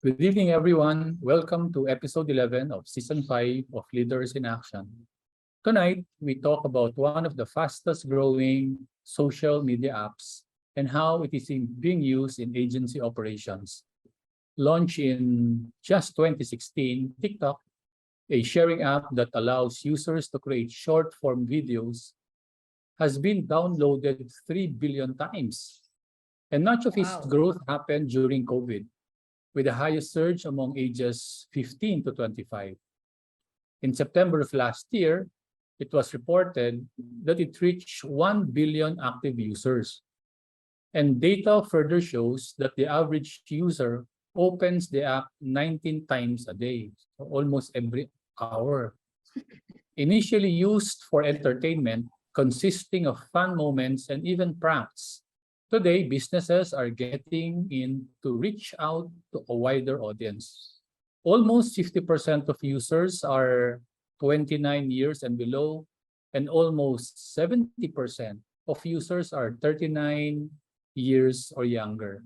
Good evening, everyone. Welcome to episode 11 of season 5 of Leaders in Action. Tonight, we talk about one of the fastest growing social media apps and how it is being used in agency operations. Launched in just 2016, TikTok, a sharing app that allows users to create short form videos, has been downloaded 3 billion times. And much of its Wow. growth happened during COVID, with the highest surge among ages 15 to 25. In September of last year, it was reported that it reached 1 billion active users. And data further shows that the average user opens the app 19 times a day, so almost every hour. Initially used for entertainment, consisting of fun moments and even pranks, today businesses are getting in to reach out to a wider audience. Almost 50% of users are 29 years and below, and almost 70% of users are 39 years or younger.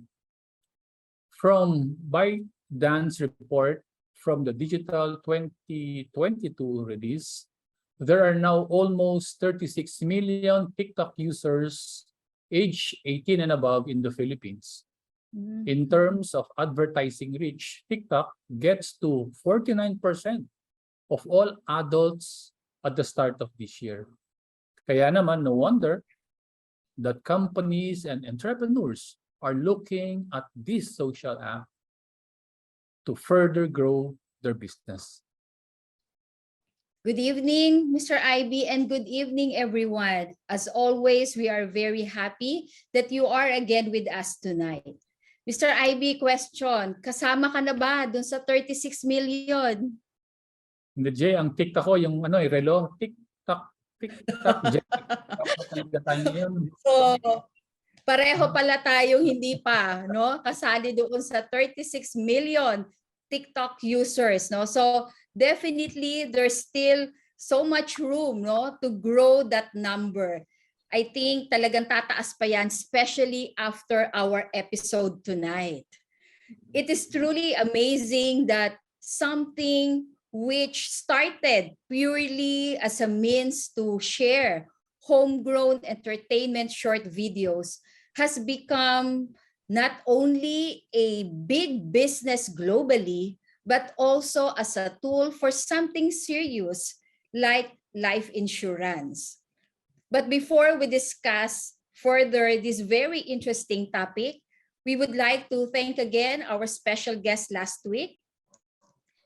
From ByteDance report from the digital 2022 release, there are now almost 36 million TikTok users age 18 and above in the Philippines. In terms of advertising reach, TikTok gets to 49% of all adults at the start of this year. Kaya naman, no wonder that companies and entrepreneurs are looking at this social app to further grow their business. Good evening, Mr. Ivy, and good evening, everyone. As always, we are very happy that you are again with us tonight. Mr. Ivy, question, kasama ka na ba dun sa 36 million? Hindi, Jay, ang TikTok ko, yung relo, TikTok, TikTok, Jay. So, pareho pala tayong hindi pa, no? Kasali doon sa 36 million TikTok users, no? So, definitely there's still so much room, no, to grow that number. I think talagang tataas pa yan, especially after our episode tonight. It is truly amazing that something which started purely as a means to share homegrown entertainment short videos has become not only a big business globally, but also as a tool for something serious like life insurance. But before we discuss further this very interesting topic, we would like to thank again our special guest last week,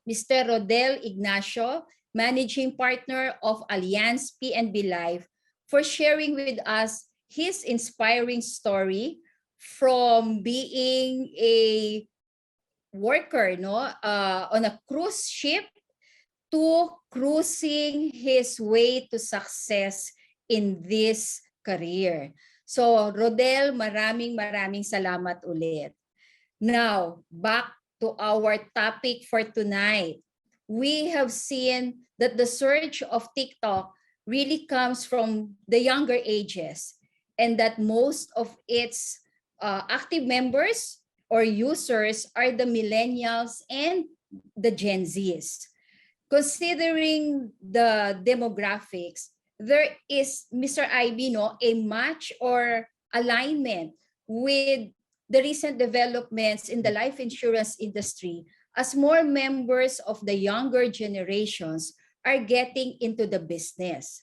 Mr. Rodel Ignacio, Managing Partner of Allianz PNB Life, for sharing with us his inspiring story from being a worker, no, on a cruise ship to cruising his way to success in this career. So, Rodel, maraming salamat ulit. Now, back to our topic for tonight. We have seen that the surge of TikTok really comes from the younger ages, and that most of its active members or users are the millennials and the Gen Zs. Considering the demographics, there is, Mr. Ivy, no, a match or alignment with the recent developments in the life insurance industry as more members of the younger generations are getting into the business.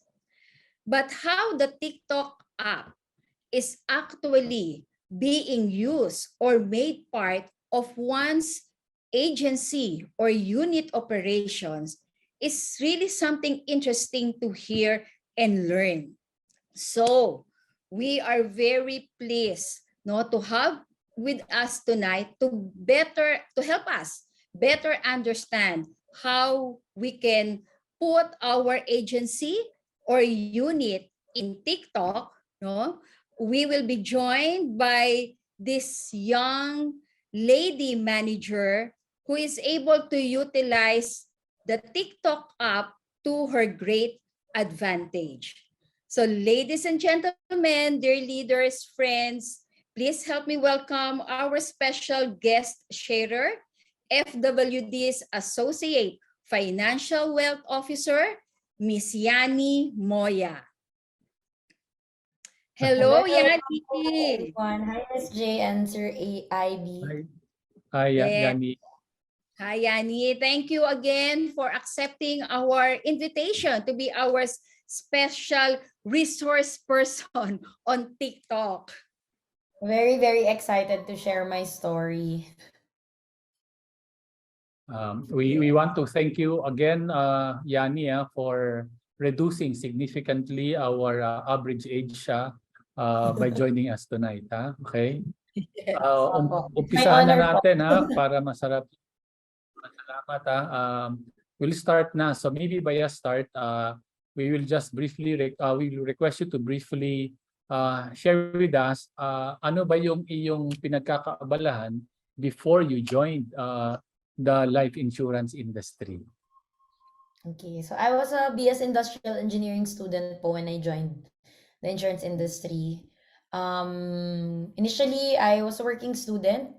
But how the TikTok app is actually being used or made part of one's agency or unit operations is really something interesting to hear and learn. So we are very pleased, no, to have with us tonight to help us better understand how we can put our agency or unit in TikTok, no. We will be joined by this young lady manager who is able to utilize the TikTok app to her great advantage. So ladies and gentlemen, dear leaders, friends, please help me welcome our special guest sharer FWD's Associate Financial Wealth Officer, Miss Yani Moya. Hello, Yani. Everyone. Hi, Ms. J and Sir AIB. Hi, Yes. Yani. Hi, Yani. Thank you again for accepting our invitation to be our special resource person on TikTok. Very, very excited to share my story. We want to thank you again, Yani, for reducing significantly our average age by joining us tonight. Okay? Opo. My Umpisahan na honor po. natin para masarap. Salamat. We'll start na. So maybe by a start, we will just briefly, we will request you to briefly share with us ano ba yung iyong pinagkakaabalahan before you joined the life insurance industry. Okay, so I was a BS Industrial Engineering student po when I joined the insurance industry. Initially, I was a working student,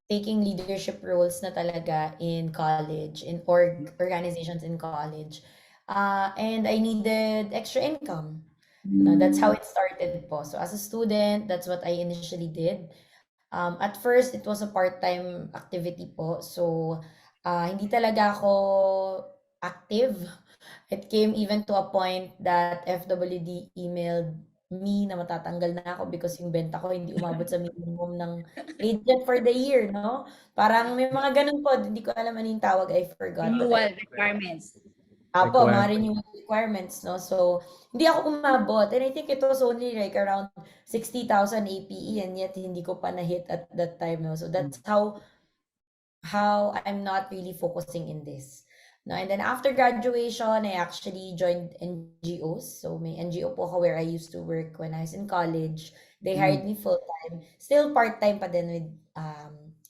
taking leadership roles na talaga in college, in organizations in college. And I needed extra income. That's how it started po. So as a student, that's what I initially did. At first, it was a part-time activity po. So, hindi talaga ako active. It came even to a point that FWD emailed me na matatanggal na ako because yung benta ko hindi umabot sa minimum ng agent for the year, no? Parang may mga ganun po. Hindi ko alam ano yung tawag. I forgot. Renewal requirements. Apo, mga renewal requirements, no? So, hindi ako umabot. And I think it was only like around 60,000 APE and yet hindi ko pa na-hit at that time, no? So, that's how I'm not really focusing in this. No, and then after graduation, I actually joined NGOs. So, may NGO po ako where I used to work when I was in college. They hired me full-time. Still part-time pa din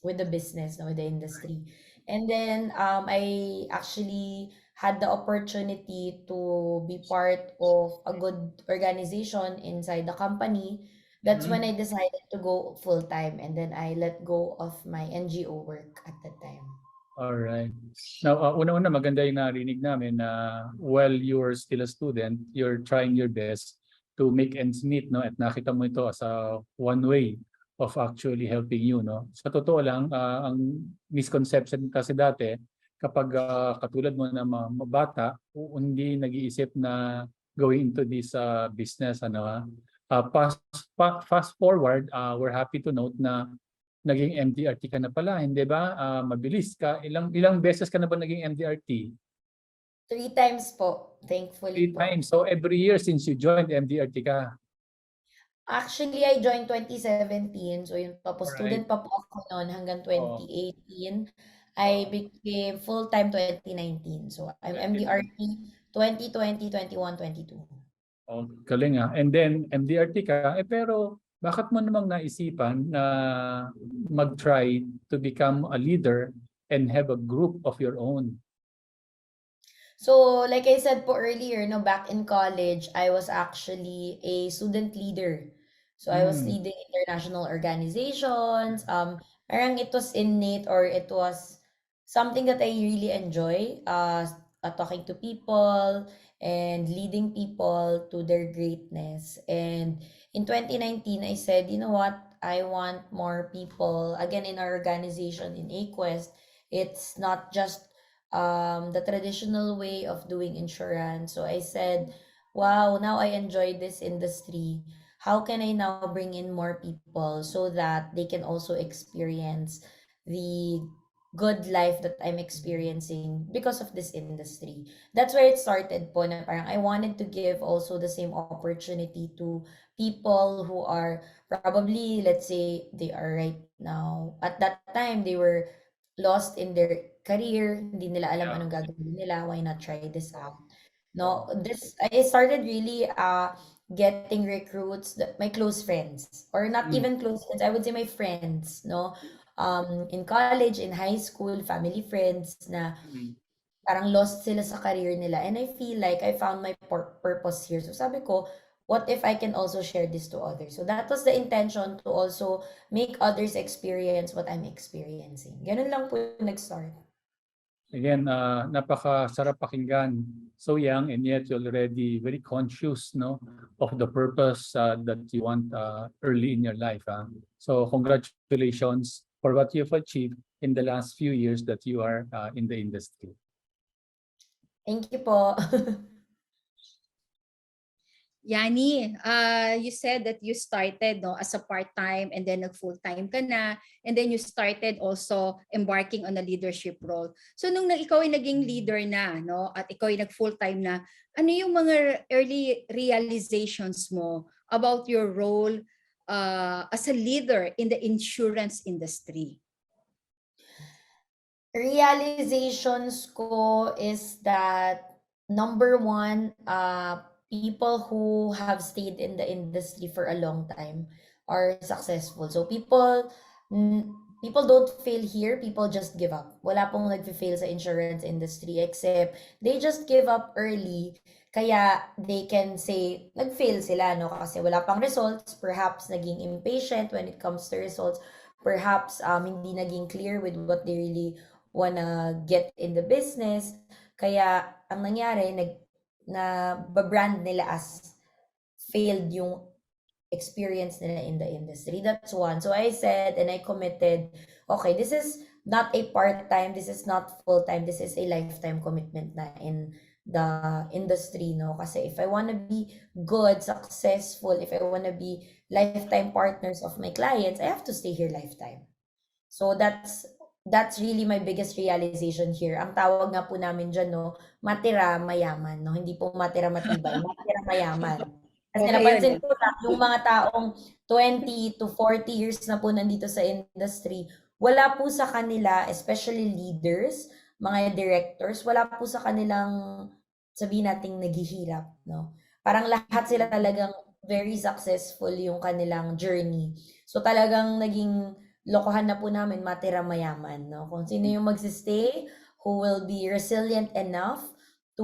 with the business, no, with the industry. And then, I actually had the opportunity to be part of a good organization inside the company. That's when I decided to go full-time, and then I let go of my NGO work at that time. All right. Now, una-una maganda yung narinig namin na while you're still a student, you're trying your best to make ends meet, no? At nakita mo ito as a one way of actually helping you, no? Sa totoo lang, ang misconception kasi dati, kapag katulad mo na mga bata, hindi nag-iisip na going into this business, ano. Fast forward, we're happy to note na naging MDRT ka na pala, hindi ba? Mabilis ka. Ilang beses ka na ba naging MDRT? 3 times po, thankfully 3 po. times. So every year since you joined, MDRT ka. Actually, I joined 2017. So yun pa po, student pa po ako noon hanggang 2018. I became full-time 2019. So I'm MDRT 2020, 21, 22. Oh, galing ah. And then MDRT ka, pero bakit mo namang naisipan na mag-try to become a leader and have a group of your own? So, like I said po earlier, no, back in college, I was actually a student leader. So, I was leading international organizations. Parang it was innate or it was something that I really enjoy, talking to people and leading people to their greatness. And in 2019, I said, you know what? I want more people. Again, in our organization in AQuest, it's not just the traditional way of doing insurance. So I said, wow, now I enjoy this industry. How can I now bring in more people so that they can also experience the good life that I'm experiencing because of this industry? That's where it started po, na parang I wanted to give also the same opportunity to people who are probably, let's say, they are right now, at that time, they were lost in their career, hindi nila alam anong gagawin nila, why not try this out? No, I started really getting recruits, my close friends, or not even close friends, I would say my friends, no? In college, in high school, family friends na parang lost sila sa career nila, and I feel like I found my purpose here. So sabi ko, what if I can also share this to others? So that was the intention, to also make others experience what I'm experiencing. Ganun lang po yung nag-start. Again, napakasarap pakinggan. So young and yet you're already very conscious, no, of the purpose that you want early in your life. So congratulations for what you've achieved in the last few years that you are in the industry. Thank you po. Yani, you said that you started, no, as a part-time and then nag-full-time ka na, and then you started also embarking on a leadership role. So nung ikaw ay naging leader na, no, at ikaw ay nag-full-time na, ano yung mga early realizations mo about your role as a leader in the insurance industry? Realizations ko is that, number one, people who have stayed in the industry for a long time are successful. So people don't fail here, people just give up. Wala pong nagfe-fail sa insurance industry, except they just give up early. Kaya they can say, nag-fail sila, no? Kasi wala pang results, perhaps naging impatient when it comes to results, perhaps hindi naging clear with what they really wanna get in the business. Kaya ang nangyari, na brand nila as failed yung experience nila in the industry. That's one. So I said, and I committed, okay, this is not a part-time, this is not full-time, this is a lifetime commitment na in the industry, no? Kasi if I wanna be good, successful, if I wanna be lifetime partners of my clients, I have to stay here lifetime. So that's really my biggest realization here. Ang tawag nga po namin dyan, no, matira mayaman, no? Hindi po matira matibay, matira mayaman. Kasi Okay, napansin yun. ko na yung mga taong 20 to 40 years na po nandito sa industry, wala po sa kanila, especially leaders, mga directors, wala po sa kanilang, sabihin nating naghihirap, no? Parang lahat sila talagang very successful yung kanilang journey. So talagang naging lokohan na po namin matira mayaman, no? Kung sino yung magsistay, who will be resilient enough to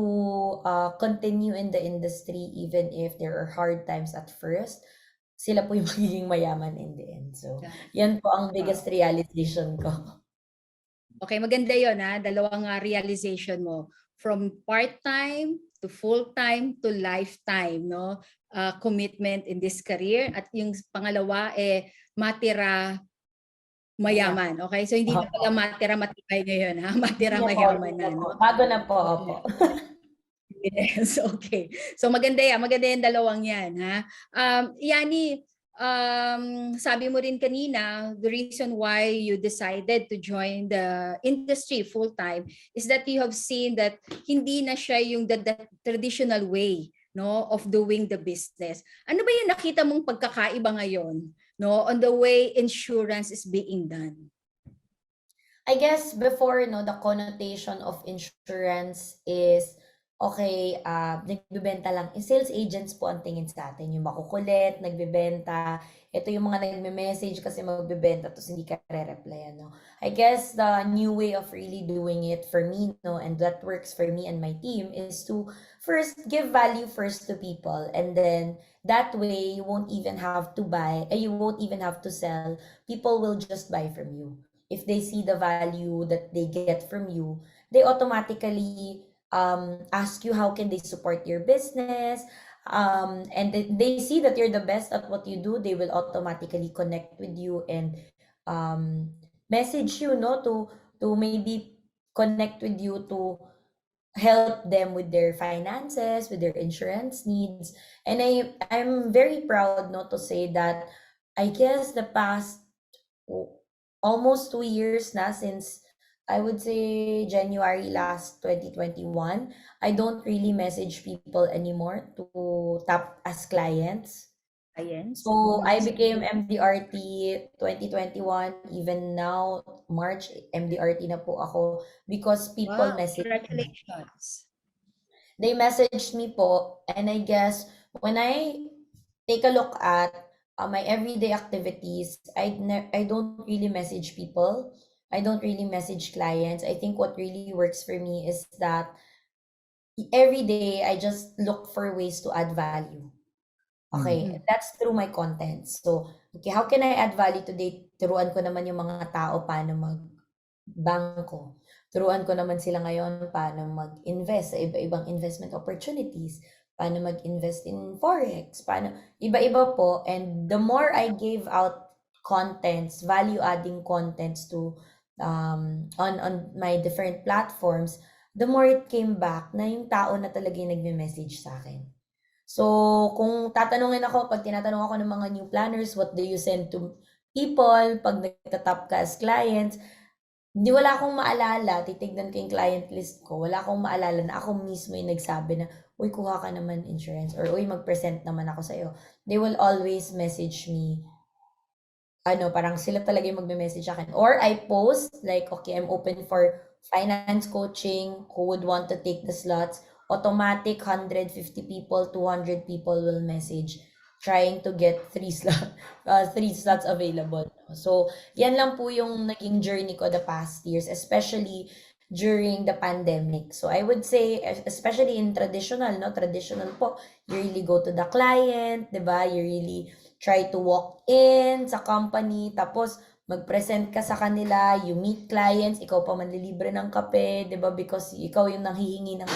continue in the industry even if there are hard times at first, sila po yung magiging mayaman in the end. So, yan po ang biggest realization ko. Okay, maganda yon, ha. Dalawang realization mo. From part-time to full-time to lifetime, no? Commitment in this career. At yung pangalawa, matira mayaman. Okay? So hindi na pala matira matibay ngayon, ha? Matira mayaman na, no? Bago na po, opo. Yes, okay. So maganda yan. Maganda yung dalawang yan, ha? Yani, sabi mo rin kanina, the reason why you decided to join the industry full-time is that you have seen that hindi na siya yung the traditional way, no, of doing the business. Ano ba yung nakita mong pagkakaiba ngayon, no, on the way insurance is being done? I guess before, no, the connotation of insurance is, okay, nagbebenta lang. Sales agents po ang tingin sa atin. Yung makukulit, nagbebenta. Ito yung mga nagme-message kasi magbebenta tapos hindi ka re-replyan, no? I guess the new way of really doing it for me, no, and that works for me and my team, is to first give value first to people, and then that way you won't even have to buy, you won't even have to sell. People will just buy from you. If they see the value that they get from you, they automatically ask you how can they support your business, and they see that you're the best at what you do, they will automatically connect with you and message you, no, to maybe connect with you to help them with their finances, with their insurance needs. And I'm very proud, no, to say that I guess the past almost 2 years na, since I would say January last 2021, I don't really message people anymore to tap as clients. Clients? So I became MDRT 2021, even now March MDRT na po ako, because people Wow, message me. congratulations. They messaged me po, and I guess when I take a look at my everyday activities, I don't really message people. I don't really message clients. I think what really works for me is that every day I just look for ways to add value. Okay, that's through my content. So, okay, how can I add value today? Turuan ko naman yung mga tao paano magbangko. Turuan ko naman sila ngayon paano mag-invest sa iba-ibang investment opportunities, paano mag-invest in forex, paano iba-iba po. And the more I gave out contents, value-adding contents to on my different platforms, the more it came back na yung tao na talaga yung nagme-message sa akin. So, kung tatanungin ako, pag tinatanong ako ng mga new planners, what do you send to people pag nagtatap ka as clients, hindi wala akong maalala, titignan ko yung client list ko, wala akong maalala na ako mismo yung nagsabi na, uy, kuha ka naman insurance, or uy, mag-present naman ako sa'yo. They will always message me, parang sila talaga yung magme-message sa akin. Or I post, like, okay, I'm open for finance coaching, who would want to take the slots, automatic 150 people, 200 people will message trying to get 3 slots available. So, yan lang po yung naging journey ko the past years, especially during the pandemic. So, I would say, especially in traditional po, you really go to the client, diba? You really try to walk in sa company, tapos mag-present ka sa kanila, you meet clients, ikaw pa manlilibre ng kape, diba? Because ikaw yung nanghihingi ng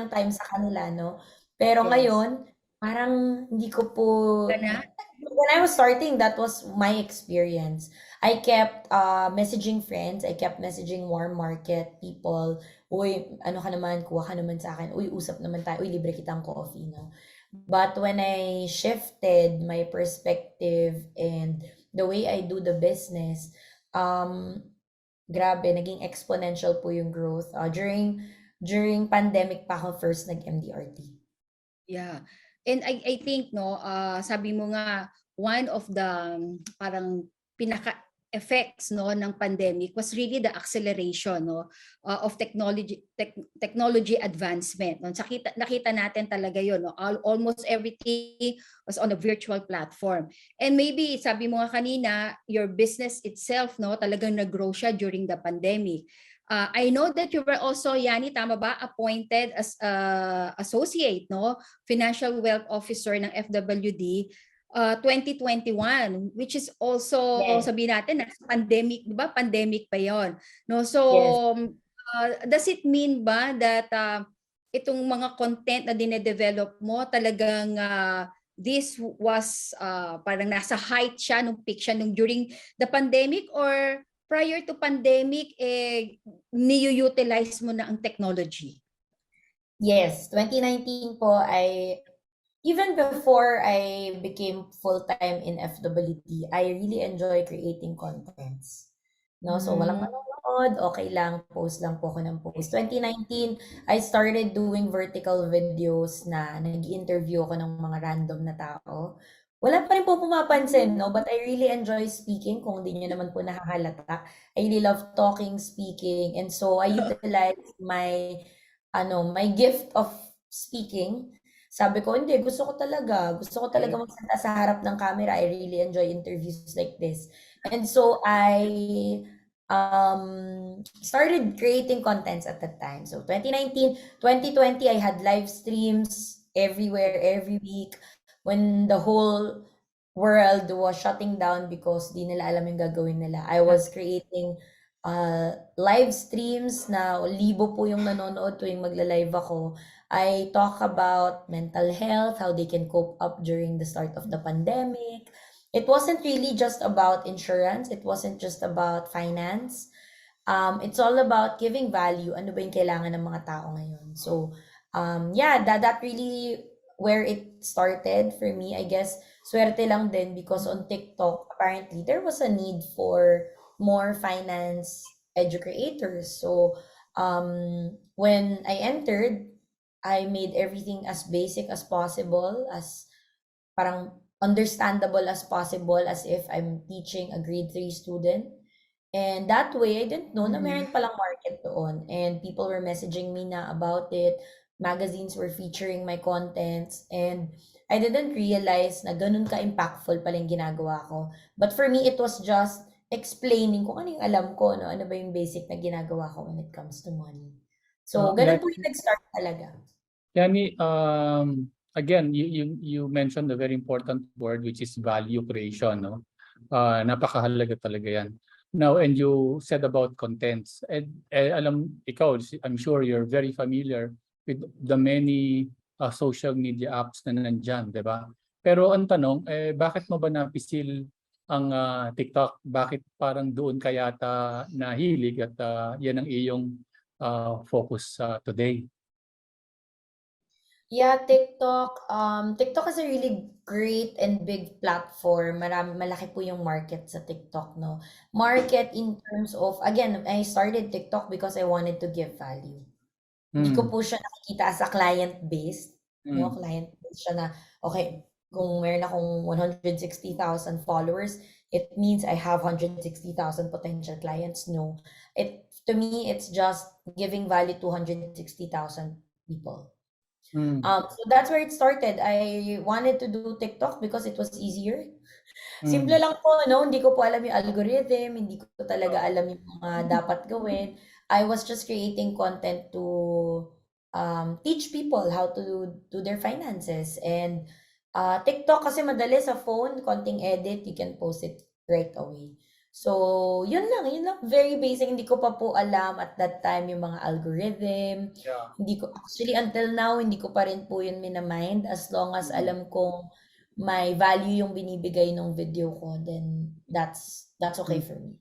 time sa kanila, no? Pero Yes. ngayon, parang hindi ko po, Kana? when I was starting, that was my experience. I kept messaging friends, I kept messaging warm market people, uy, ano ka naman, kuha ka naman sa akin, uy, usap naman tayo, uy, libre kitang coffee, no? But when I shifted my perspective and the way I do the business, grabe, naging exponential po yung growth. During pandemic pa ako first nag-MDRT. Yeah. And I think sabi mo nga one of the parang pinaka effects ng pandemic was really the acceleration of technology advancement. Nakita natin talaga 'yon, almost everything was on a virtual platform. And maybe sabi mo nga kanina, your business itself talagang nag-grow siya during the pandemic. I know that you were also, Yani, tama ba, appointed as associate, financial wealth officer ng FWD 2021, which is also, Yes. sabihin natin, pandemic, di ba? Pandemic pa yon. No? So, Yes. does it mean ba that itong mga content na dinedevelop mo talagang this was parang nasa height siya, nung peak siya nung during the pandemic, or prior to pandemic, ni-utilize mo na ang technology? Yes, 2019 po, even before I became full-time in FWD, I really enjoy creating contents. No, so walang manonood, okay lang, post lang po ako ng post. 2019, I started doing vertical videos na nag-interview ako ng mga random na tao. Wala pa rin po pumapansin, no? But I really enjoy speaking, kung hindi nyo naman po nakakalata. I really love talking, speaking, and so I utilize my gift of speaking. Sabi ko, hindi, gusto ko talaga magsalita sa harap ng camera. I really enjoy interviews like this. And so I started creating contents at that time. So 2019, 2020, I had live streams everywhere, every week, when the whole world was shutting down because di nila alam yung gagawin nila. I was creating live streams na libo po yung nanonood tuwing magla-live ako. I talk about mental health, how they can cope up during the start of the pandemic. It wasn't really just about insurance. It wasn't just about finance. It's all about giving value. Ano ba yung kailangan ng mga tao ngayon? So, yeah, that really where it started for me. I guess, swerte lang din because on TikTok, apparently, there was a need for more finance educators. So, when I entered, I made everything as basic as possible, as parang understandable as possible, as if I'm teaching a grade 3 student. And that way, I didn't know na meron palang market doon. And people were messaging me na about it. Magazines were featuring my contents. And I didn't realize na ganun ka-impactful pala yung ginagawa ko. But for me, it was just explaining kung ano yung alam ko, no? Ano ba yung basic na ginagawa ko when it comes to money. So, ganun po yung nag-start talaga. Yani, again, you mentioned a very important word, which is value creation, no? Napakahalaga talaga yan. Now, and you said about contents. And ikaw, I'm sure you're very familiar with the many social media apps na nandyan, di ba? Pero ang tanong, bakit mo ba napisil ang TikTok? Bakit parang doon ka yata nahilig at yan ang iyong focus today? Yeah, TikTok. TikTok is a really great and big platform. Malaki po yung market sa TikTok, no? Market in terms of, again, I started TikTok because I wanted to give value. Hindi ko po siya nakikita as a client-based, no? Client-based siya na, okay, kung meron akong 160,000 followers, it means I have 160,000 potential clients. No. To me, it's just giving value to 160,000 people. So that's where it started. I wanted to do TikTok because it was easier. Simple lang po, no? Hindi ko po alam yung algorithm, hindi ko talaga alam yung mga dapat gawin. I was just creating content to teach people how to do their finances. And TikTok kasi madali sa phone, konting edit, you can post it right away. So, yun lang, very basic. Hindi ko pa po alam at that time yung mga algorithm. Yeah. Hindi ko, actually, until now, hindi ko pa rin po yun minamind. As long as alam kong may value yung binibigay ng video ko, then that's okay for me.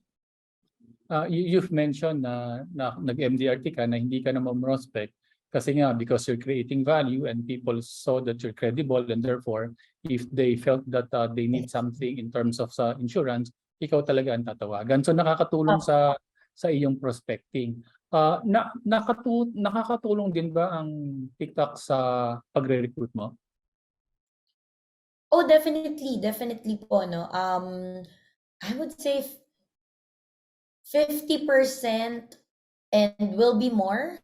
You've mentioned na nag-MDRT ka na hindi ka na prospect kasi nga because you're creating value and people saw that you're credible, and therefore if they felt that they need something in terms of sa insurance, ikaw talaga ang tatawagan. So nakakatulong sa iyong prospecting. Nakakatulong din ba ang TikTok sa pagre-recruit mo? Oh, definitely po, no. I would say 50% and will be more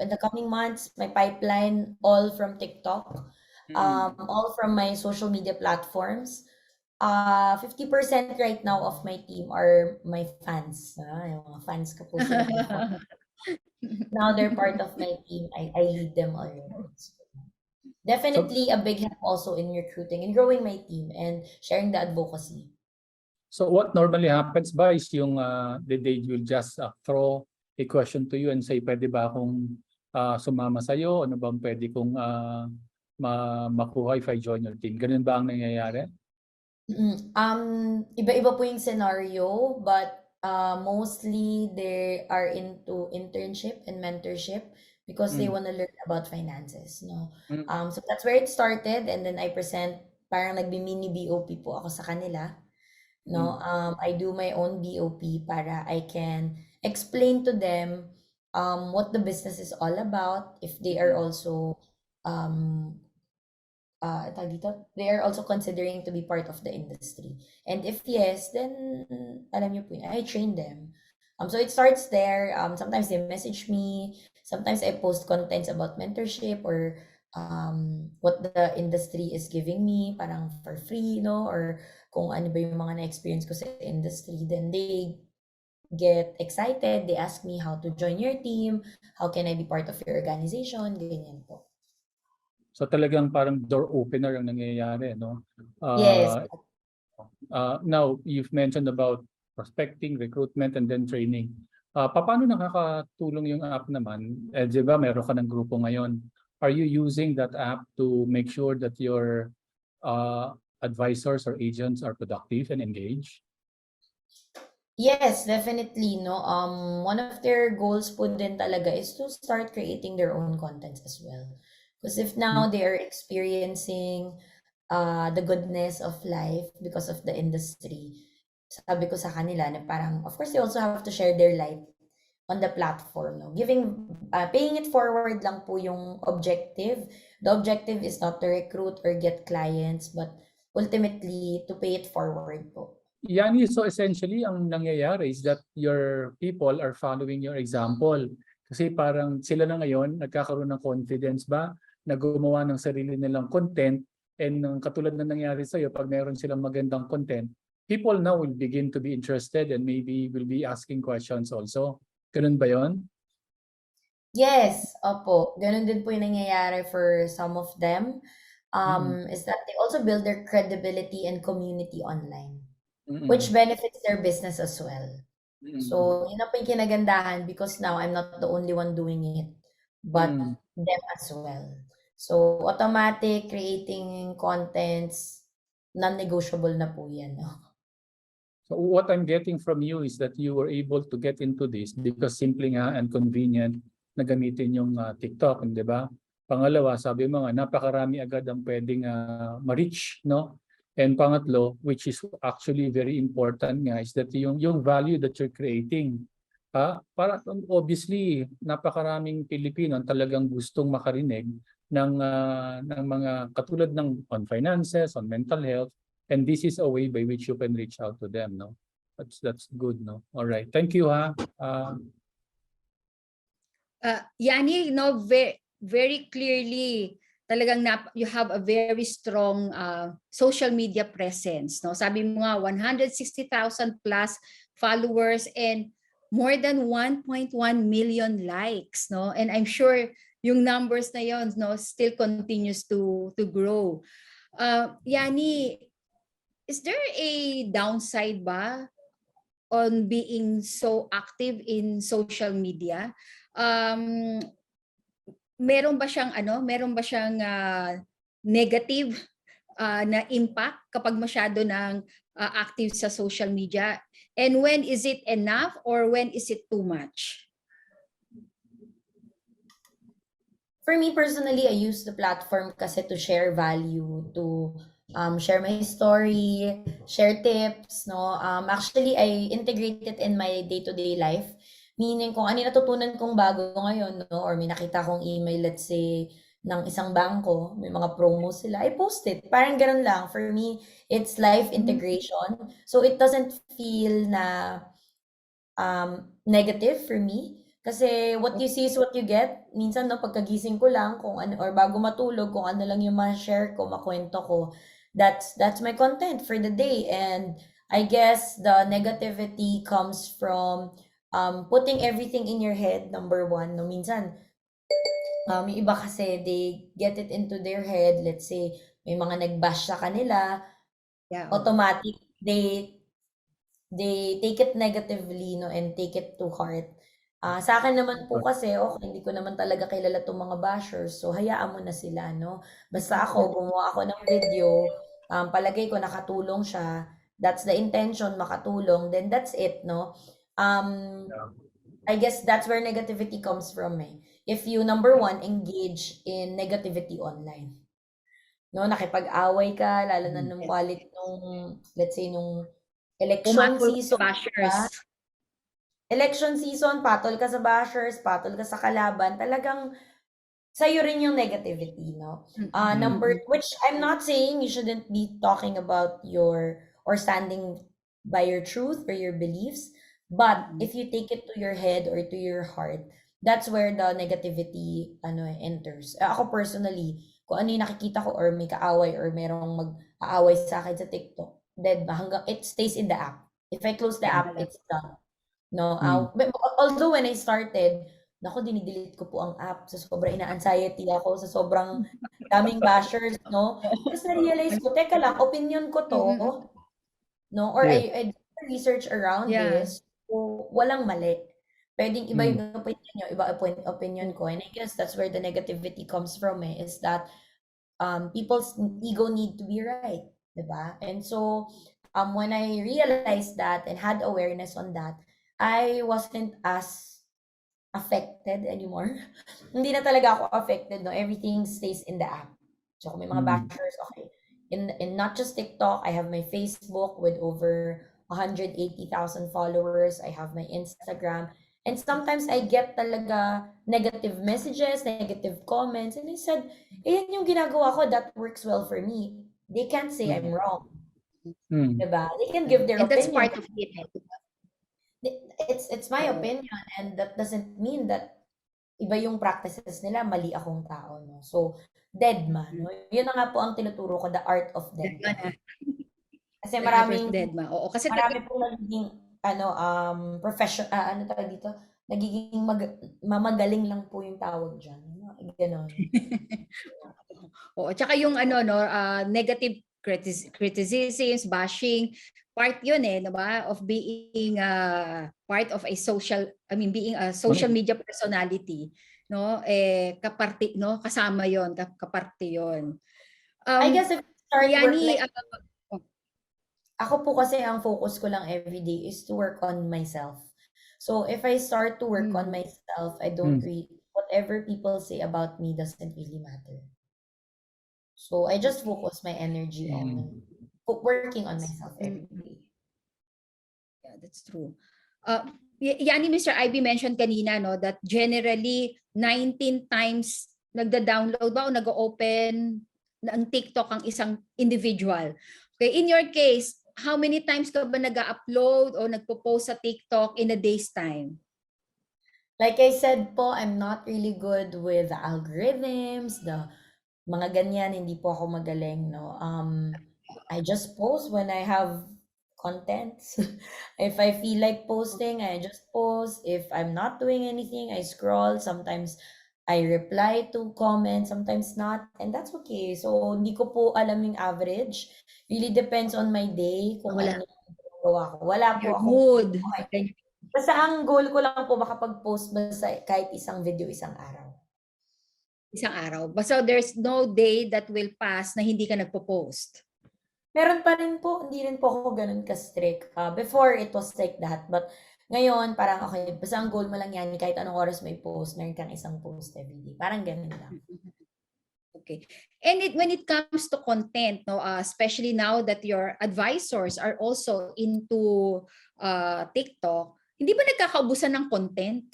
in the coming months. My pipeline all from TikTok, all from my social media platforms. 50% right now of my team are my fans. Yung mga fans ko po sila. Now they're part of my team. I lead them already. Definitely a big help also in recruiting and growing my team and sharing the advocacy. So what normally happens ba is yung they will just throw a question to you and say, pwede ba akong sumama sa'yo? Ano bang pwede kong makuha if I join your team? Ganun ba ang nangyayari? Iba-iba po yung scenario, but mostly they are into internship and mentorship because they want to learn about finances, no? So that's where it started, and then I present, parang nagbi-mini BOP po ako sa kanila, no? I do my own BOP para I can explain to them what the business is all about, if they are also they are also considering to be part of the industry. And if yes, then alam niyo po yun, I train them. So it starts there. Sometimes they message me. Sometimes I post contents about mentorship or what the industry is giving me, parang for free, no? Or kung ano ba yung mga na-experience ko sa industry. Then they get excited. They ask me how to join your team. How can I be part of your organization? Ganyan po. So talagang parang door opener ang nangyayari, no? Yes. Now, you've mentioned about prospecting, recruitment, and then training. Paano nakakatulong yung app naman? Di ba meron ka ng grupo ngayon? Are you using that app to make sure that your advisors or agents are productive and engaged? Yes, definitely, no. One of their goals po din talaga is to start creating their own contents as well. Because if now they are experiencing the goodness of life because of the industry, sabi ko sa kanila na parang, of course, they also have to share their light on the platform, no? Paying it forward lang po yung objective. The objective is not to recruit or get clients, but ultimately to pay it forward po. Yani, so essentially, ang nangyayari is that your people are following your example. Kasi parang sila na ngayon, nagkakaroon ng confidence ba na gumawa ng sarili nilang content, and katulad na nangyari sa'yo, pag meron silang magandang content, people now will begin to be interested and maybe will be asking questions also. Ganun ba yon? Yes, opo. Ganun din po yung nangyayari for some of them. Mm, Is that they also build their credibility and community online, which mm, benefits their business as well. mm, So, yun na po yung kinagandahan because now I'm not the only one doing it, but mm. them as well. So, automatic creating contents, non-negotiable na po yan, no? So what I'm getting from you is that you were able to get into this because simple nga and convenient na gamitin yung TikTok, di ba? Pangalawa, sabi mo nga, napakarami agad ang pwedeng ma-reach, no? And pangatlo, which is actually very important nga, is that yung value that you're creating. Para obviously, napakaraming Pilipino ang talagang gustong makarinig ng mga katulad ng on finances, on mental health, and this is a way by which you can reach out to them, no? That's good, no? All right. Thank you, ha. Yani, no, very clearly, talagang you have a very strong social media presence. No? Sabi mo nga, 160,000 plus followers and more than 1.1 million likes. No? And I'm sure yung numbers na yon, no, still continues to grow. Yani, is there a downside ba on being so active in social media? Meron ba siyang negative na impact kapag masyado ng active sa social media? And when is it enough or when is it too much? For me personally, I use the platform kasi to share value, to share my story, share tips, no? Actually, I integrate it in my day-to-day life. Meaning, kung ano yung natutunan kong bago ngayon, no? Or may nakita kong email, let's say, ng isang bangko, may mga promo sila, I post it. Parang ganun lang. For me, it's life integration. So, it doesn't feel na negative for me. Kasi what you see is what you get. Minsan, no, pagkagising ko lang, kung ano, or bago matulog, kung ano lang yung ma-share ko, makwento ko, that's my content for the day. And I guess the negativity comes from putting everything in your head, number one. No, minsan, yung iba kasi, they get it into their head. Let's say, may mga nag-bash sa kanila, Yeah. automatic, they take it negatively, no, and take it to heart. Sa akin naman po kasi, okay, hindi ko naman talaga kilala 'tong mga bashers, so hayaan mo na sila, no? Basta ako, gumawa ako ng video, palagay ko nakatulong siya, that's the intention, makatulong, then that's it, no? I guess that's where negativity comes from, eh. If you, number one, engage in negativity online, no? Nakipag-away ka, lalo na nung quality nung, let's say, nung election Pumatol season, bashers. election season, patol ka sa bashers, patol ka sa kalaban, talagang sa'yo rin yung negativity, no? Which I'm not saying you shouldn't be talking about or standing by your truth or your beliefs, but if you take it to your head or to your heart, that's where the negativity, enters. Ako personally, kung ano yung nakikita ko or may kaaway or merong mag-aaway sa akin sa TikTok, dead ba? Hanggang it stays in the app. If I close the app, it's done. No, although when I started, naku, dinidelete ko po ang app sa sobrang ina-anxiety ako, sa sobrang daming bashers, no? Tapos na-realize ko, teka lang, opinion ko to, no? Or Yes. I did research around Yeah. this, so walang mali. Pwedeng iba Mm. yung opinion nyo, iba opinion ko. And I guess that's where the negativity comes from, is that people's ego need to be right, diba? And so, when I realized that and had awareness on that, I wasn't as affected anymore. Hindi na talaga ako affected, no? Everything stays in the app. So, kung may mga bashers, okay. In not just TikTok, I have my Facebook with over 180,000 followers. I have my Instagram. And sometimes I get talaga negative messages, negative comments. And I said, yan yung ginagawa ko, that works well for me. They can't say I'm wrong. Diba? They can give their And that's opinion. part of it. It's my opinion, and that doesn't mean that iba yung practices nila, mali akong tao, no? So, dead man, no? Yun na nga po ang tinuturo ko, the art of dead man. Kasi marami pong nagiging, profession, ano tawag dito? nagiging mamagaling lang po yung tawag dyan. Ganon. Oo, tsaka yung ano no, negative criticisms, bashing, part 'yun eh, 'di ba, of being part of a being a social media personality, no? Kaparte, no? Kasama 'yon, kaparte 'yon. I guess if you start work Yani, like, ako po kasi ang focus ko lang everyday is to work on myself. So if I start to work on myself, I don't really, whatever people say about me doesn't really matter. So I just focus my energy on working on myself every day. Yeah, that's true. Yani Mr. Ivy mentioned kanina no that generally 19 times nagda-download ba o nag-open ng TikTok ang isang individual. Okay, in your case, how many times ka ba nag-upload o nagpo-post sa TikTok in a day's time? Like I said po, I'm not really good with the algorithms, the mga ganyan, hindi po ako magaling, no. I just post when I have content. If I feel like posting, I just post. If I'm not doing anything, I scroll. Sometimes I reply to comments, sometimes not, and that's okay. So hindi ko po alam yung average. Really depends on my day kung Wala. ano yung ginagawa ko. Wala po Your akong mood. basta ang goal ko lang po makapag-post basta kahit isang video isang araw. Isang araw. So there's no day that will pass na hindi ka nagpo-post. Meron pa rin po, hindi rin po ako ganun ka-strict. Before, it was like that. But ngayon, parang okay, basta ang goal mo lang yan, kahit anong oras may post, meron kang isang post everyday. Parang ganun lang. Okay. And when it comes to content, no, especially now that your advisors are also into TikTok, hindi ba nagkakaubusan ng content?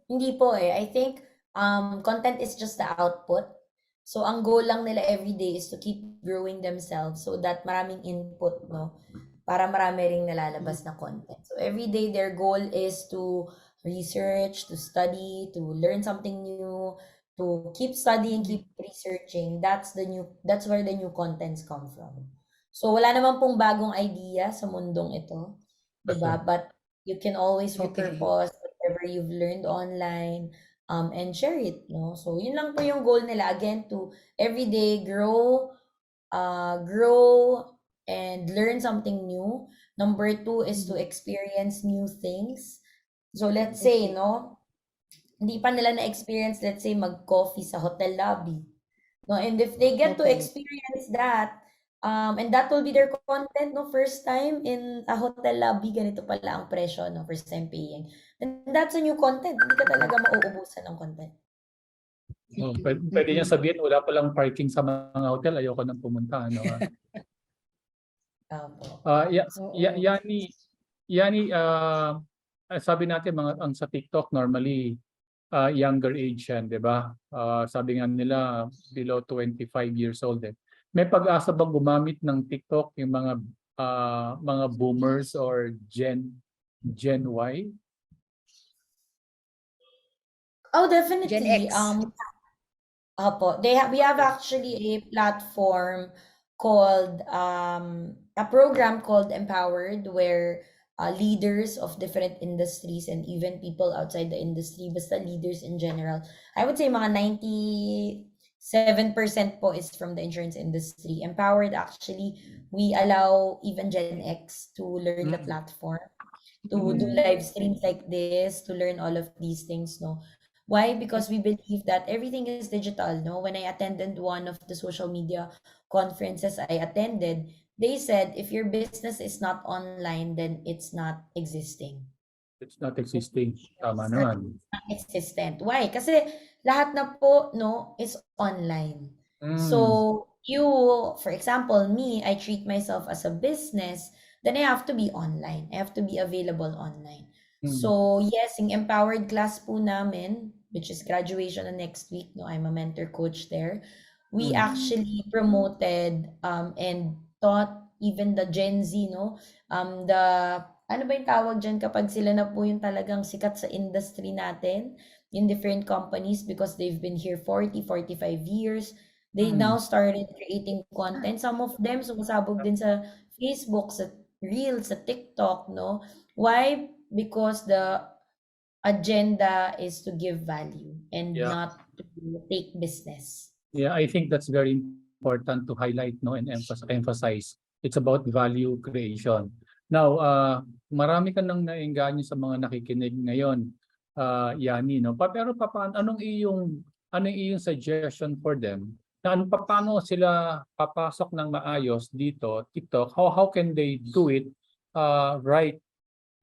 Hindi po eh. I think content is just the output. So ang goal lang nila everyday is to keep growing themselves so that maraming input, no? Para marami ring nalalabas na content. So every day their goal is to research, to study, to learn something new, to keep studying, keep researching. That's where the new contents come from. So wala naman pong bagong idea sa mundong ito, 'di ba? But you can always repurpose whatever you've learned online, and share it, no? So yun lang po yung goal nila, again, to everyday grow and learn something new. Number 2 is to experience new things. So let's say, no, hindi pa nila na-experience, let's say, mag-coffee sa hotel lobby. No, and if they get to experience that, and that will be their content, no, first time in a hotel lobby, ganito pala ang presyo, no, first time paying. And that's a new content. Hindi ka talaga mauubusan ng content. Oh, pwede niya sabihin, wala palang parking sa mga hotel, ayoko nang pumunta. Ano? Yani, sabi natin, ang sa TikTok, normally, younger age yan, di ba? Sabi nga nila, below 25 years old. May pag-asa bang gumamit ng TikTok yung mga boomers or Gen Y? Oh, definitely. Gen X. We have actually a platform called a program called Empowered, where leaders of different industries and even people outside the industry, basta leaders in general, I would say mga 97% po is from the insurance industry. Empowered, actually, we allow even Gen X to learn the platform, to do live streams like this, to learn all of these things, no? Why? Because we believe that everything is digital, no? When I attended one of the social media conferences I attended, they said, if your business is not online, then it's not existing. It's not existing. Tama naman. Existent. Why? Kasi lahat na po, no, is online. So you, for example, me, I treat myself as a business, then I have to be online. I have to be available online. So yes, yung Empowered class po namin, which is graduation na next week, no, I'm a mentor coach there. We actually promoted and taught even the Gen Z, no, ano ba yung tawag dyan kapag sila na po yung talagang sikat sa industry natin in different companies because they've been here 40, 45 years. They now started creating content. Some of them sumasabog din sa Facebook, sa Reels, sa TikTok, no? Why? because the agenda is to give value and Yeah. not to take business. Yeah, I think that's very important to highlight, no, and emphasize. It's about value creation. Now, marami ka nang naengganyo sa mga nakikinig ngayon, Yani, no? Pero paano, anong iyong suggestion for them? Paano sila papasok ng maayos dito, TikTok? How can they do it right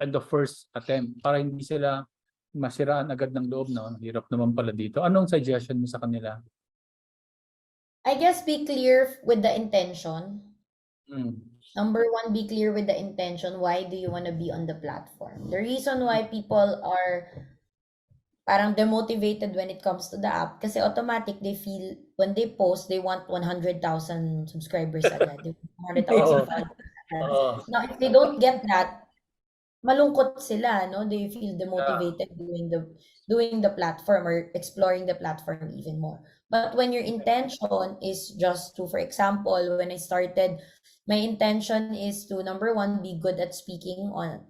at the first attempt para hindi sila masiraan agad ng loob, no? Hirap naman pala dito. Anong suggestion mo sa kanila? I guess be clear with the intention. Mm. Number one, be clear with the intention. Why do you want to be on the platform? The reason why people are parang demotivated when it comes to the app kasi automatic they feel when they post they want 100,000 subscribers agad. They want 100,000 followers agad. Oo. Now if they don't get that, malungkot sila, no? They feel demotivated doing the platform or exploring the platform even more. But when your intention is just to, for example, when I started, my intention is to number one, be good at speaking on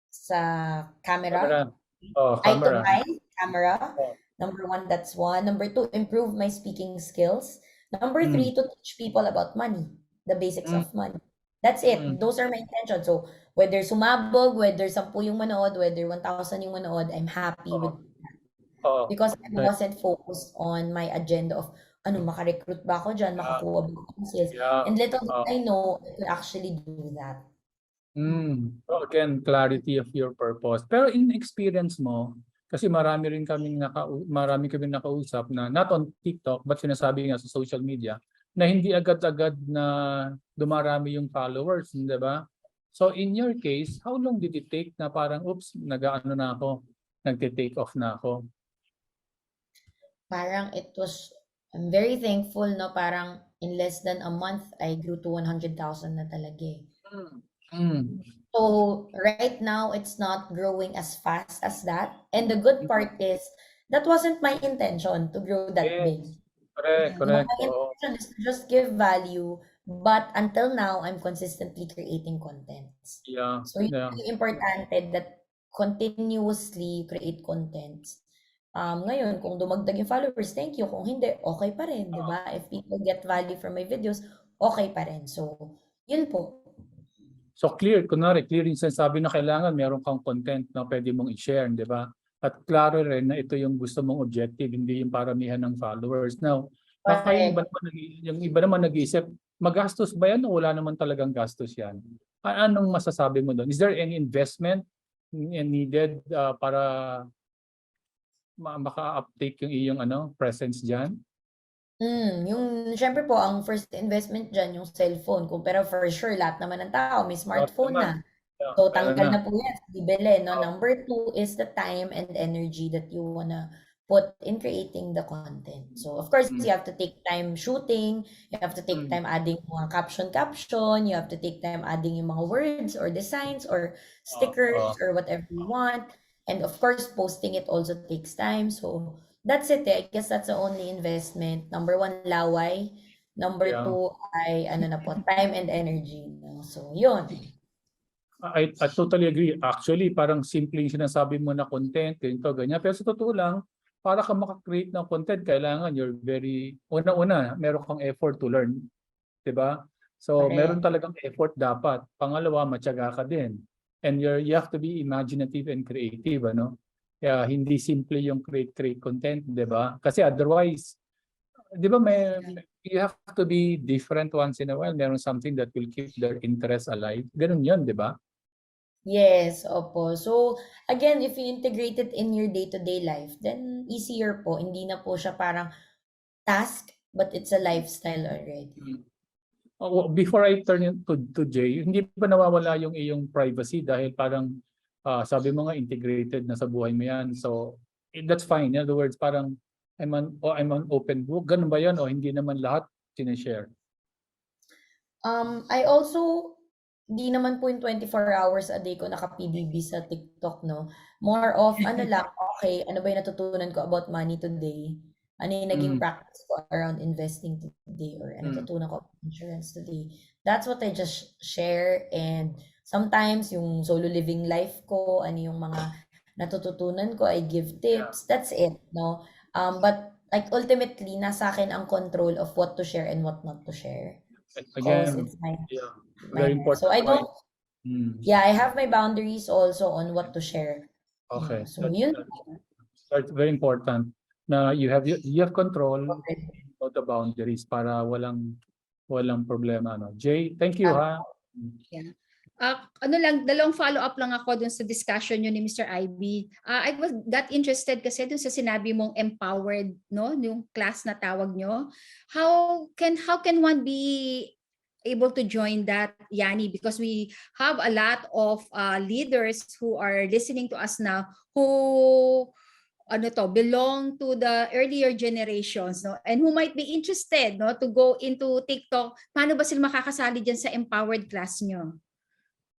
sa camera. Eye to Camera. eye, camera. Oh. Number one, that's one. Number two, improve my speaking skills. Number three, to teach people about money, the basics of money. That's it. Those are my intentions. So, whether sumabog, whether 10 yung manood, whether 1,000 yung manood, I'm happy with that. Because I wasn't focused on my agenda of, maka-recruit ba ako dyan, makakuha ba ako ng sales. And little did I know, I could actually do that. So again, clarity of your purpose. Pero in experience mo, kasi marami kaming nakausap na not on TikTok but sinasabi nga sa social media na hindi agad-agad na dumarami yung followers, di ba? So in your case, how long did it take na parang oops, nag-aano na ako, nagte-take off na ako? Parang I'm very thankful, no? Parang in less than a month, I grew to 100,000 na talaga eh. So right now, it's not growing as fast as that. And the good part is, that wasn't my intention to grow that big. Correct. My intention is to just give value, but until now, I'm consistently creating contents. Yeah. So it's really important that continuously create contents. Ngayon, kung dumagdag yung followers, thank you. Kung hindi, okay pa rin, di ba? If people get value from my videos, okay pa rin. So, yun po. So clear yung sinasabi na kailangan meron kang content na pwede mong i-share, di ba? At klaro rin na ito yung gusto mong objective, hindi yung paramihan ng followers. Now, baka yung iba naman nag-iisip, magastos ba yan o wala naman talagang gastos yan? Anong masasabi mo doon? Is there any investment needed para maka-uptake yung iyong presence dyan? Yung syempre po, ang first investment dyan, yung cellphone. Pero for sure, lahat naman ng tao may smartphone na. So, tanggal na po yan. Bibili, no? Number two is the time and energy that you wanna put in creating the content. So, of course, you have to take time shooting, you have to take time adding mga caption, you have to take time adding yung mga words or designs or stickers or whatever you want. And of course, posting it also takes time. So, that's it. I guess that's the only investment. Number one, laway. Number two ay time and energy. No? So, yun. I totally agree. Actually, parang simple yung sinasabi mo na content, ganyan. Pero sa totoo lang, para ka maka-create ng content, kailangan una-una, meron kang effort to learn. Diba? So, meron talagang effort dapat. Pangalawa, matyaga ka din. And you have to be imaginative and creative, ano? Kaya hindi simple yung create content, 'di ba? Kasi otherwise, 'di ba you have to be different once in a while. Meron something that will keep their interest alive. Ganun 'yun, 'di ba? Yes, opo. So, again, if you integrate it in your day-to-day life, then easier po. Hindi na po siya parang task, but it's a lifestyle already. Before I turn it to Jay, hindi pa nawawala yung iyong privacy dahil parang sabi mo nga integrated na sa buhay mo yan. So that's fine. In other words, parang I'm an open book. Ganun ba yan o hindi naman lahat sinishare? I also, di naman po yung 24 hours a day ko naka-PBB sa TikTok, no? More of, okay, ano ba yung natutunan ko about money today? Ano yung naging practice ko around investing today? Or ano natutunan ko about insurance today? That's what I just share. And sometimes yung solo living life ko, ano yung mga natututunan ko, I give tips. That's it, no? But like ultimately, nasa akin ang control of what to share and what not to share. Because Again, it's my yeah, my very life. So important I point. don't, yeah, I have my boundaries also on what to share. Okay, Yeah. So yun. that's very important na you have control of the boundaries para walang problema, no. Jay, thank you, ha. Yeah. Ano lang, dalawang follow-up lang ako dun sa discussion nyo ni Mr. Ivy. I got interested kasi dun sa sinabi mong empowered, no? Yung class na tawag nyo. How can one be able to join that, Yani? Because we have a lot of leaders who are listening to us now who belong to the earlier generations, no, and who might be interested, no, to go into TikTok. Paano ba sila makakasali diyan sa empowered class nyo?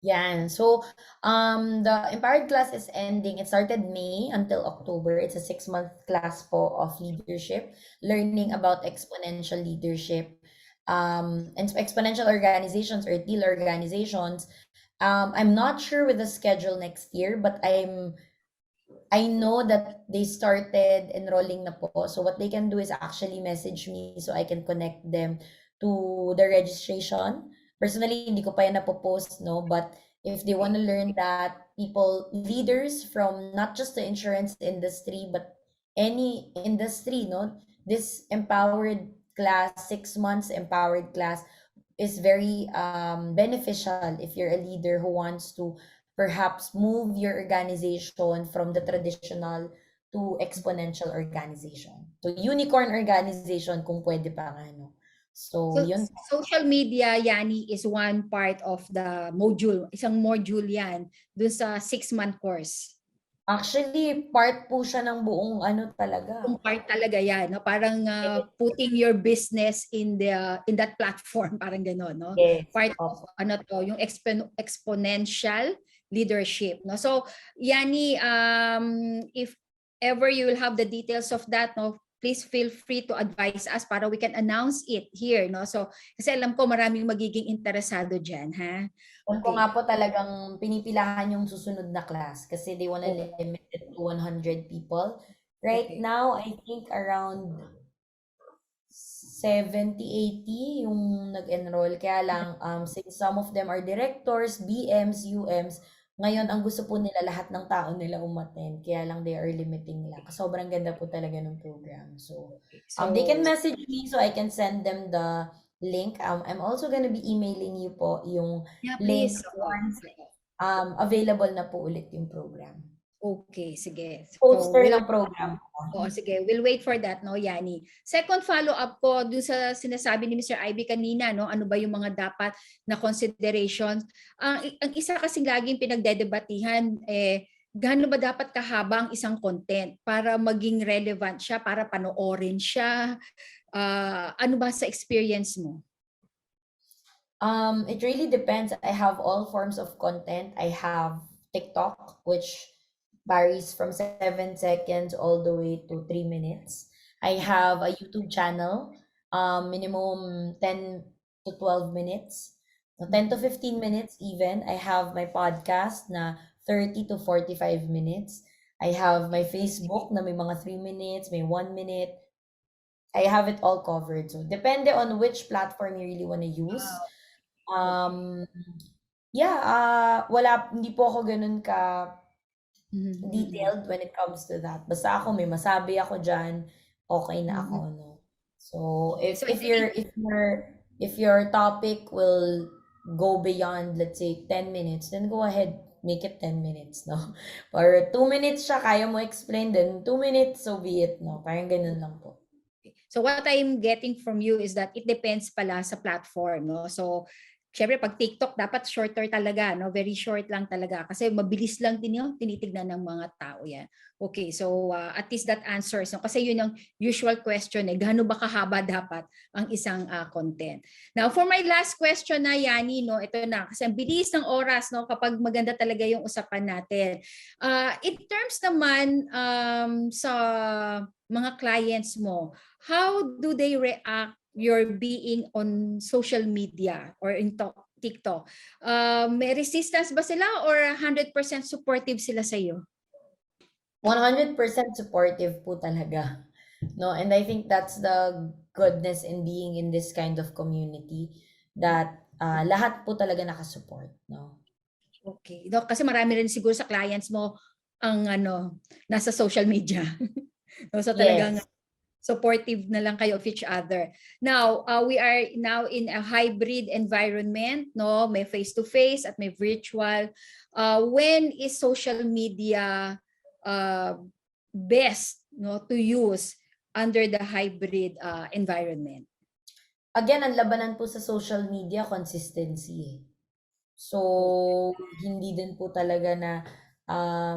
Yeah. So the empowered class is ending. It started May until October. It's a 6-month class po of leadership, learning about exponential leadership, and exponential organizations or teal organizations. I'm not sure with the schedule next year, but I know that they started enrolling na po. So what they can do is actually message me so I can connect them to the registration. Personally, hindi ko pa yan napopost, no? But if they want to learn that, leaders from not just the insurance industry, but any industry, no? This empowered class, 6 months empowered class is very beneficial if you're a leader who wants to perhaps move your organization from the traditional to exponential organization. So unicorn organization kung pwede pa nga, no? So, So, yun. social media, Yani, is one part of the module. Isang module yan dun sa 6-month course. Actually, part po siya ng buong ano talaga. Yung part talaga yan, no? Parang putting your business in that platform, parang gano'n, no? Yes. Part of yung exponential leadership, no? So, Yani, if ever you will have the details of that, no, please feel free to advise us para we can announce it here, no? So, kasi alam ko maraming magiging interesado diyan, ha? Alam ko nga po talagang pinipilahan yung susunod na class kasi they wanna limit it to 100 people. Right Okay. now, I think around 70-80 yung nag-enroll. Kaya lang, since some of them are directors, BMs, UMs, ngayon ang gusto po nila lahat ng tao nila umattend. Kaya lang they are limiting lang. Sobrang ganda po talaga ng program. So, they can message me so I can send them the link. I'm also gonna be emailing you po yung link please. once available na po ulit yung program. Okay, sige. Poster ng program. Oo, sige. We'll wait for that, no, Yani. Second follow-up ko dun sa sinasabi ni Mr. Ivy kanina, no, ano ba yung mga dapat na considerations. Ang isa kasing laging pinagdedebatihan, gaano ba dapat kahaba ang isang content para maging relevant siya, para panoorin siya? Ano ba sa experience mo? It really depends. I have all forms of content. I have TikTok, which varies from 7 seconds all the way to 3 minutes. I have a YouTube channel, minimum 10 to 12 minutes. So 10 to 15 minutes even. I have my podcast na 30 to 45 minutes. I have my Facebook na may mga 3 minutes, may 1 minute. I have it all covered. So depende on which platform you really want to use. Hindi po ako ganun ka detailed when it comes to that. Basta ako may masabi ako diyan, okay na ako, no. So if your topic will go beyond, let's say 10 minutes, then go ahead, make it 10 minutes, no. Or 2 minutes siya, kaya mo explain, then 2 minutes, so be it, no. Parang ganun lang po. So what I'm getting from you is that it depends pala sa platform, no? So syempre pag TikTok dapat shorter talaga, no? Very short lang talaga kasi mabilis lang din 'yung tinitignan ng mga tao 'yan. Okay, so at least that answers, no? Kasi 'yun ang usual question, gaano ba kahaba dapat ang isang content. Now for my last question na, Yani, no, ito na kasi ang bilis ng oras, no, kapag maganda talaga 'yung usapan natin. In terms naman sa mga clients mo, how do they react your being on social media or in TikTok. May resistance ba sila or 100% supportive sila sa iyo? 100% supportive po talaga. No, and I think that's the goodness in being in this kind of community, that lahat po talaga nakasupport, no. Okay. No, kasi marami rin siguro sa clients mo ang nasa social media. No, so talagang Yes. supportive na lang kayo of each other. Now, we are now in a hybrid environment, no? May face-to-face at may virtual. When is social media best, no, to use under the hybrid environment? Again, ang labanan po sa social media, consistency. So, hindi din po talaga na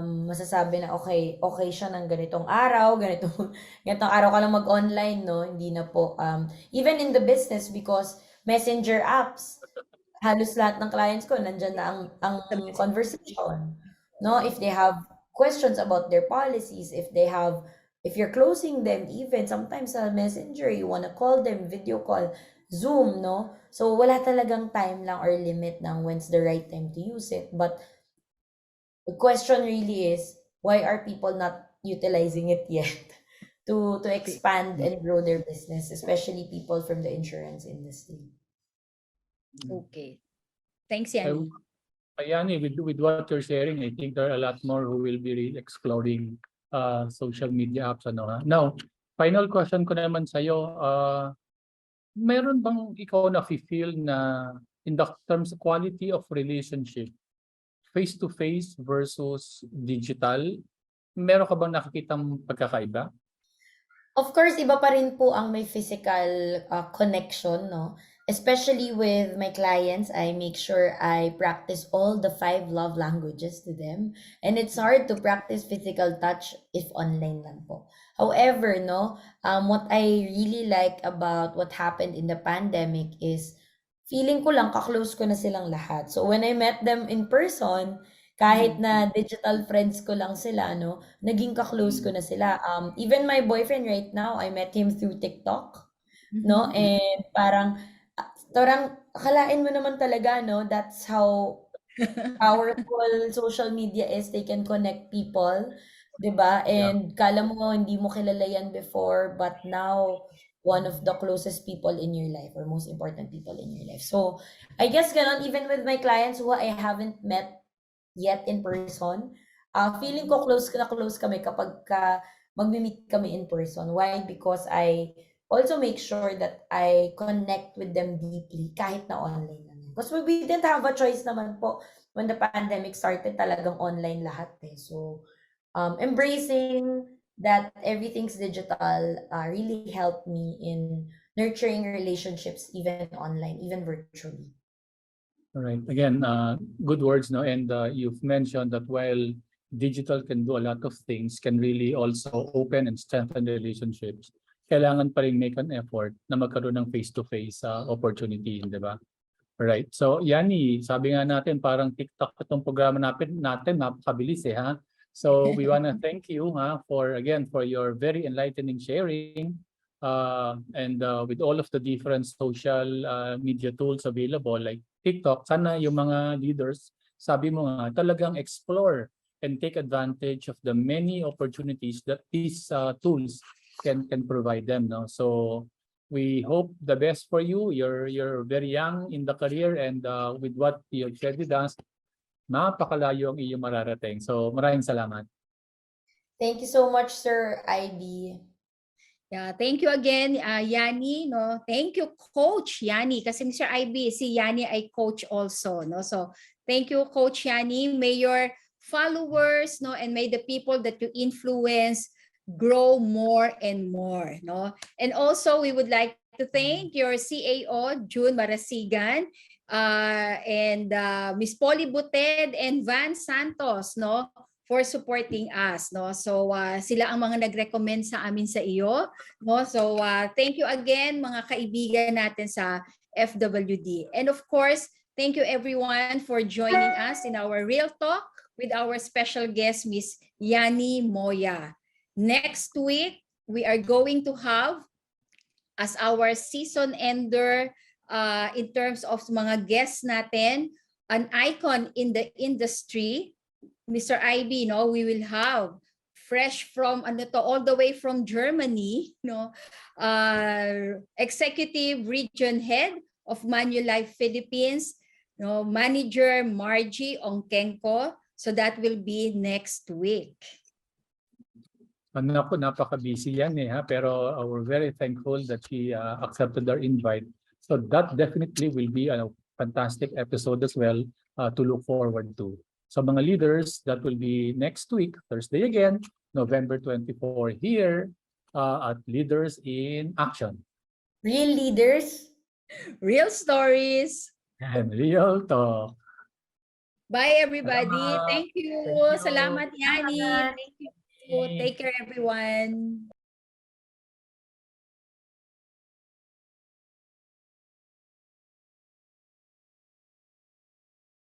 masasabi na okay siya ng ganitong araw, ganitong araw ka lang mag-online, no? Hindi na po. Even in the business, because messenger apps, halos lahat ng clients ko, nandyan na ang conversation. No? If they have questions about their policies, if you're closing them, even sometimes sa messenger, you wanna call them, video call, Zoom, no? So, wala talagang time lang or limit ng when's the right time to use it. But the question really is, why are people not utilizing it yet to expand and grow their business, especially people from the insurance industry? Okay. Thanks, Yani. Yani, with what you're sharing, I think there are a lot more who will be exploring social media apps. Now, final question ko naman sa'yo, meron bang ikaw na feel na in the terms of quality of relationship, face-to-face versus digital, meron ka bang nakikitang pagkakaiba? Of course, iba pa rin po ang may physical connection, no? Especially with my clients, I make sure I practice all the 5 love languages to them. And it's hard to practice physical touch if online lang po. However, no, what I really like about what happened in the pandemic is feeling ko lang ka-close ko na silang lahat. So when I met them in person, kahit na digital friends ko lang sila, no, naging ka-close ko na sila. Even my boyfriend right now, I met him through TikTok, no, and parang akalain mo naman talaga, no, that's how powerful social media is. They can connect people, 'di ba? And kala mo hindi mo kilala yan before, but now one of the closest people in your life or most important people in your life. So, I guess ganon, even with my clients who I haven't met yet in person, feeling ko close kami kapag magmi-meet kami in person. Why? Because I also make sure that I connect with them deeply kahit na online lang. Because we didn't have a choice naman po when the pandemic started, talagang online lahat eh. So, embracing that everything's digital really helped me in nurturing relationships even online, even virtually. All right. Again, good words, no? And you've mentioned that while digital can do a lot of things, can really also open and strengthen relationships, kailangan pa rin make an effort na magkaroon ng face-to-face opportunity, di ba? Right. So, Yani, sabi nga natin, parang TikTok itong programa natin napakabilis ha. So, we want to thank you for your very enlightening sharing and with all of the different social media tools available like TikTok. Sana yung mga leaders, sabi mo nga, talagang explore and take advantage of the many opportunities that these tools can provide them. No? So, we hope the best for you. You're very young in the career, and with what you've shared with us, napakalayo ang iyong mararating. So maraming salamat. Thank you so much, Sir IB. Yeah, thank you again, Yani. No, thank you, Coach Yani. Kasi Mr. IB, si Yani ay coach also. No, so thank you, Coach Yani. May your followers, no, and may the people that you influence grow more and more, no. And also, we would like to thank your CAO, June Marasigan, and Miss Polly Buted and Van Santos, no, for supporting us, no. So sila ang mga nag-recommend sa amin sa iyo, no. So thank you again mga kaibigan natin sa FWD. And of course, thank you everyone for joining us in our Real Talk with our special guest, Miss Yani Moya. Next week, we are going to have as our season ender in terms of mga guests natin, an icon in the industry, Mr. IB, no, we will have fresh from ano to, all the way from Germany, no, Executive Region Head of Manulife Philippines, no, Manager Margie Ongkenko. So that will be next week. Naku, napaka-busy yan ha, pero we're very thankful that she accepted our invite. So that definitely will be a fantastic episode as well to look forward to. So mga leaders, that will be next week, Thursday again, November 24 here at Leaders in Action. Real leaders. Real stories. And real talk. Bye everybody. Salamat. Thank you. Thank you. Salamat Yani. Salamat. Thank you. Take care everyone.